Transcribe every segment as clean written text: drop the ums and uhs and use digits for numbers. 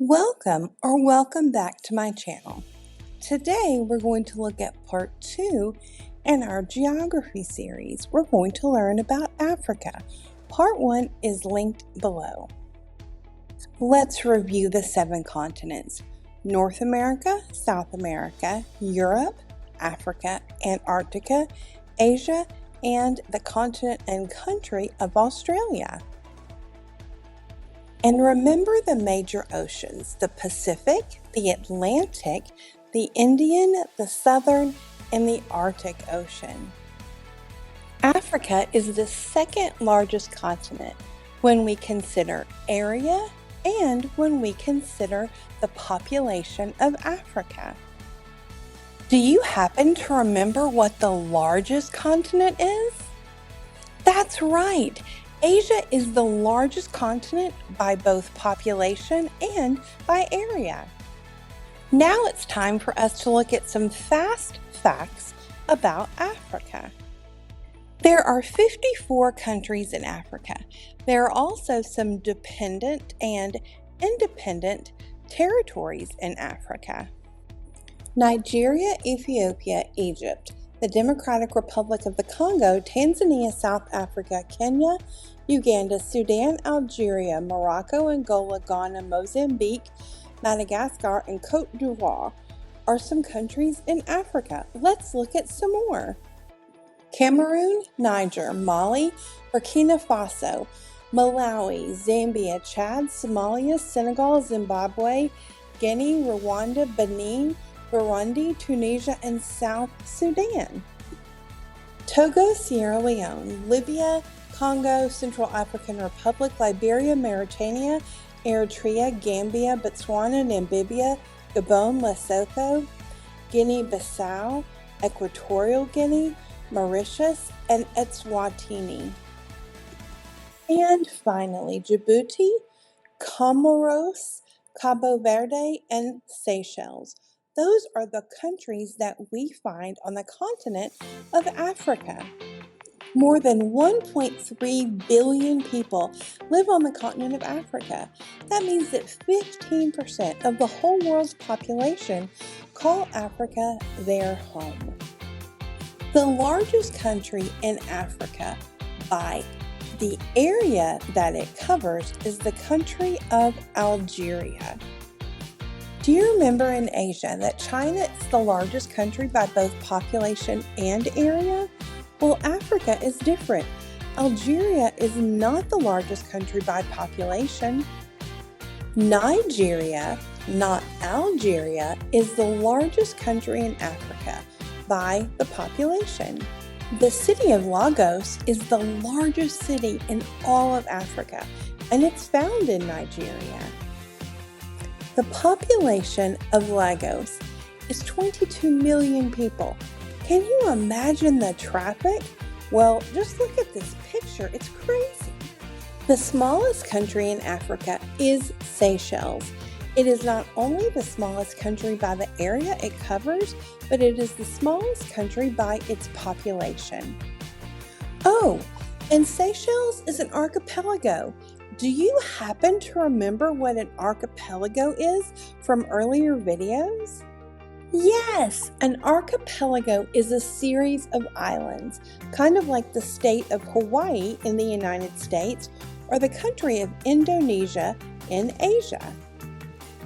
Welcome back to my channel. Today we're going to look at part 2 in our geography series. We're going to learn about Africa. Part 1 is linked below. Let's review the 7 continents: North America, South America, Europe, Africa, Antarctica, Asia, and the continent and country of Australia. And remember the major oceans: the Pacific, the Atlantic, the Indian, the Southern, and the Arctic Ocean. Africa is the second largest continent when we consider area and when we consider the population of Africa. Do you happen to remember what the largest continent is? That's right! Asia is the largest continent by both population and by area. Now it's time for us to look at some fast facts about Africa. There are 54 countries in Africa. There are also some dependent and independent territories in Africa. Nigeria, Ethiopia, Egypt, the Democratic Republic of the Congo, Tanzania, South Africa, Kenya, Uganda, Sudan, Algeria, Morocco, Angola, Ghana, Mozambique, Madagascar, and Cote d'Ivoire are some countries in Africa. Let's look at some more. Cameroon, Niger, Mali, Burkina Faso, Malawi, Zambia, Chad, Somalia, Senegal, Zimbabwe, Guinea, Rwanda, Benin, Burundi, Tunisia, and South Sudan. Togo, Sierra Leone, Libya, Congo, Central African Republic, Liberia, Mauritania, Eritrea, Gambia, Botswana, Namibia, Gabon, Lesotho, Guinea-Bissau, Equatorial Guinea, Mauritius, and Eswatini. And finally, Djibouti, Comoros, Cabo Verde, and Seychelles. Those are the countries that we find on the continent of Africa. More than 1.3 billion people live on the continent of Africa. That means that 15% of the whole world's population call Africa their home. The largest country in Africa by the area that it covers is the country of Algeria. Do you remember in Asia that China is the largest country by both population and area? Well, Africa is different. Algeria is not the largest country by population. Nigeria, not Algeria, is the largest country in Africa by the population. The city of Lagos is the largest city in all of Africa, and it's found in Nigeria. The population of Lagos is 22 million people. Can you imagine the traffic? Well, just look at this picture. It's crazy. The smallest country in Africa is Seychelles. It is not only the smallest country by the area it covers, but it is the smallest country by its population. Oh, and Seychelles is an archipelago. Do you happen to remember what an archipelago is from earlier videos? Yes, an archipelago is a series of islands, kind of like the state of Hawaii in the United States or the country of Indonesia in Asia.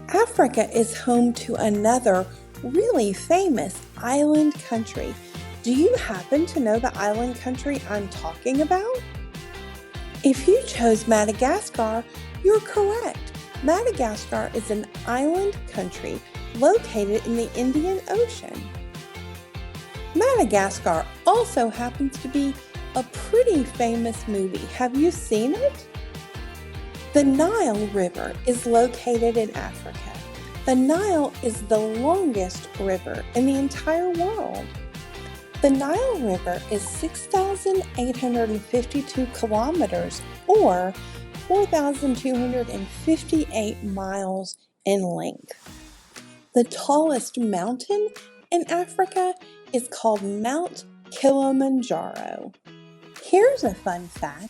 Africa is home to another really famous island country. Do you happen to know the island country I'm talking about? If you chose Madagascar, you're correct. Madagascar is an island country located in the Indian Ocean. Madagascar also happens to be a pretty famous movie. Have you seen it? The Nile River is located in Africa. The Nile is the longest river in the entire world. The Nile River is 6,852 kilometers or 4,258 miles in length. The tallest mountain in Africa is called Mount Kilimanjaro. Here's a fun fact.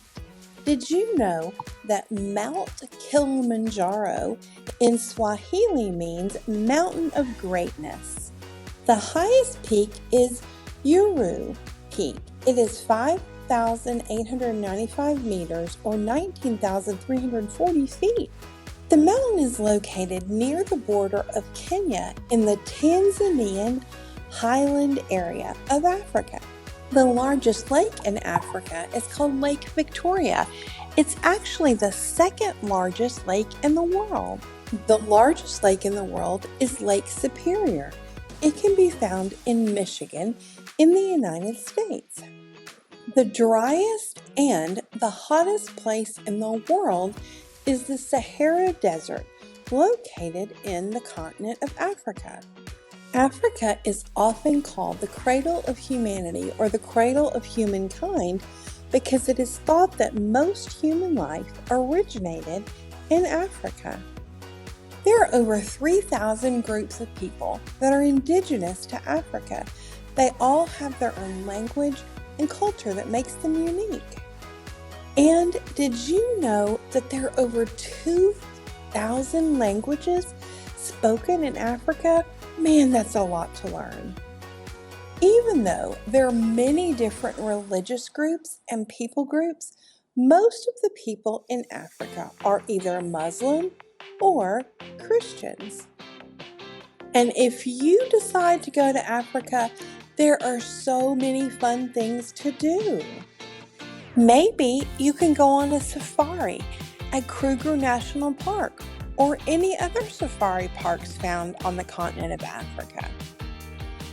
Did you know that Mount Kilimanjaro in Swahili means mountain of greatness. The highest peak is Uru Peak. It is 5,895 meters or 19,340 feet. The mountain is located near the border of Kenya in the Tanzanian highland area of Africa. The largest lake in Africa is called Lake Victoria. It's actually the second largest lake in the world. The largest lake in the world is Lake Superior. It can be found in Michigan in the United States. The driest and the hottest place in the world is the Sahara Desert, located in the continent of Africa. Africa is often called the cradle of humanity or the cradle of humankind because it is thought that most human life originated in Africa. There are over 3,000 groups of people that are indigenous to Africa. They all have their own language and culture that makes them unique. And did you know that there are over 2,000 languages spoken in Africa? Man, that's a lot to learn. Even though there are many different religious groups and people groups, most of the people in Africa are either Muslim or Christians. And if you decide to go to Africa, there are so many fun things to do. Maybe you can go on a safari at Kruger National Park or any other safari parks found on the continent of Africa.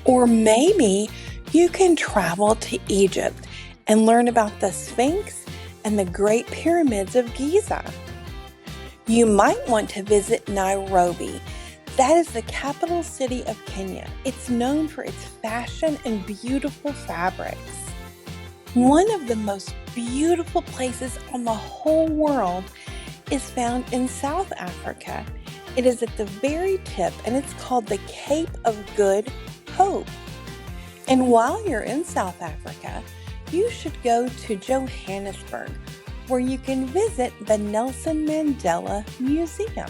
Or maybe you can travel to Egypt and learn about the Sphinx and the Great Pyramids of Giza. You might want to visit Nairobi. That is the capital city of Kenya. It's known for its fashion and beautiful fabrics. One of the most beautiful places on the whole world is found in South Africa. It is at the very tip and it's called the Cape of Good Hope. And while you're in South Africa, you should go to Johannesburg, where you can visit the Nelson Mandela Museum.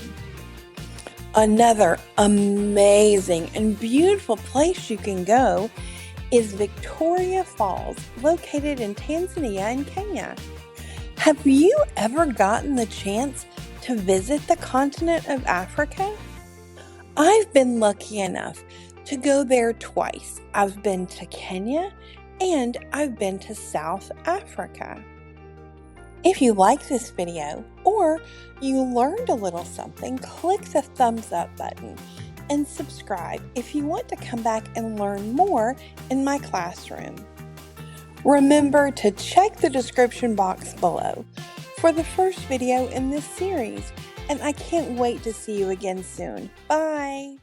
Another amazing and beautiful place you can go is Victoria Falls, located in Tanzania and Kenya. Have you ever gotten the chance to visit the continent of Africa? I've been lucky enough to go there twice. I've been to Kenya and I've been to South Africa. If you like this video or you learned a little something, click the thumbs up button and subscribe if you want to come back and learn more in my classroom. Remember to check the description box below for the first video in this series, and I can't wait to see you again soon. Bye!